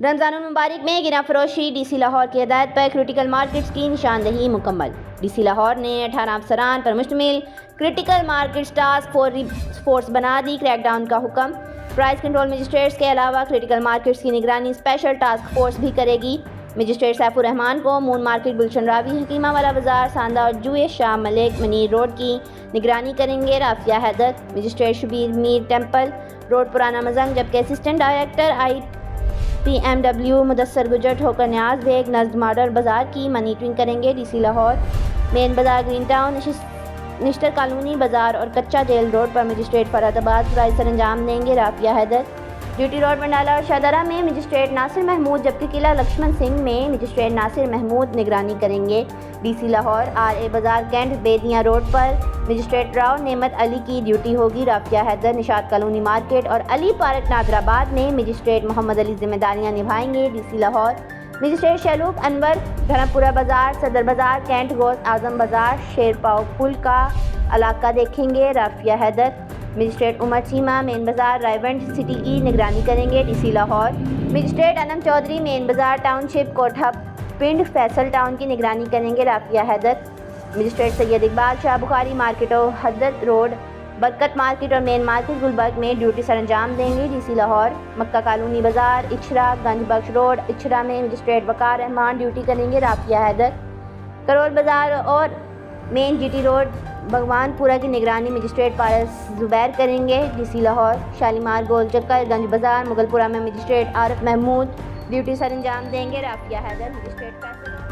رمضان المبارک میں گنا فروشی ڈی سی لاہور کی ہدایت پر کرٹیکل مارکیٹس کی نشاندہی مکمل۔ ڈی سی لاہور نے 18 افسران پر مشتمل کرٹیکل مارکیٹس ٹاسک فورس بنا دی۔ کریک ڈاؤن کا حکم پرائز کنٹرول مجسٹریٹس کے علاوہ کرٹیکل مارکیٹس کی نگرانی اسپیشل ٹاسک فورس بھی کرے گی۔ مجسٹریٹ سیف الرحمان کو مون مارکیٹ، گلشن راوی، حکیمہ والا بازار، ساندہ اور جوئے شاہ ملک منیر روڈ کی نگرانی کریں گے رافیہ حیدر۔ مجسٹریٹ شبیر میر ٹیمپل روڈ پرانا مزنگ، جبکہ اسسٹنٹ ڈائریکٹر IPMW مدثر گجر ٹھوکر نیاز بیگ نزد ماڈل بازار کی مانیٹرنگ کریں گے۔ ڈی سی لاہور مین بازار، گرین ٹاؤن، نشتر کالونی بازار اور کچا جیل روڈ پر مجسٹریٹ فرحت آباد پرائز سر انجام دیں گے رافیہ حیدر۔ ڈیوٹی روڈ منڈالہ اور شاہدرہ میں مجسٹریٹ ناصر محمود، جبکہ قلعہ لکشمن سنگھ میں مجسٹریٹ ناصر محمود نگرانی کریں گے۔ ڈی سی لاہور RA بازار کینٹ بیدیاں روڈ پر مجسٹریٹ راؤ نعمت علی کی ڈیوٹی ہوگی۔ رافیہ حیدر نشاط کالونی مارکیٹ اور علی پارک نادر آباد میں مجسٹریٹ محمد علی ذمہ داریاں نبھائیں گے۔ ڈی سی لاہور مجسٹریٹ شیلوب انور دھرمپورہ بازار، صدر بازار کینٹ، غوث اعظم بازار، شیر پاؤ پل کا علاقہ دیکھیں گے رافیہ حیدر۔ مجسٹریٹ عمر چیمہ مین بازار رائے ونڈ سٹی کی نگرانی کریں گے۔ ڈی سی لاہور مجسٹریٹ انم چودھری مین بازار ٹاؤن شپ کوٹھا پنڈ فیصل ٹاؤن کی نگرانی کریں گے رافیہ حیدر۔ مجسٹریٹ سید اقبال شاہ بخاری مارکیٹ و حضرت روڈ، برکت مارکیٹ اور مین مارکیٹ گلبرگ میں ڈیوٹی سر انجام دیں گے۔ ڈی سی لاہور مکہ کالونی بازار، اچھرا گنج بخش روڈ، اچھرا میں مجسٹریٹ وقار رحمان ڈیوٹی کریں گے رافیہ حیدر۔ کرول بازار اور مین GT روڈ بھگوان پورہ کی نگرانی مجسٹریٹ پارس زبیر کریں گے۔ ڈی سی لاہور شالیمار گول چکر گنج بازار مغل پورہ میں مجسٹریٹ عارف محمود ڈیوٹی سر انجام دیں گے رافیہ حیدر۔ مجسٹریٹ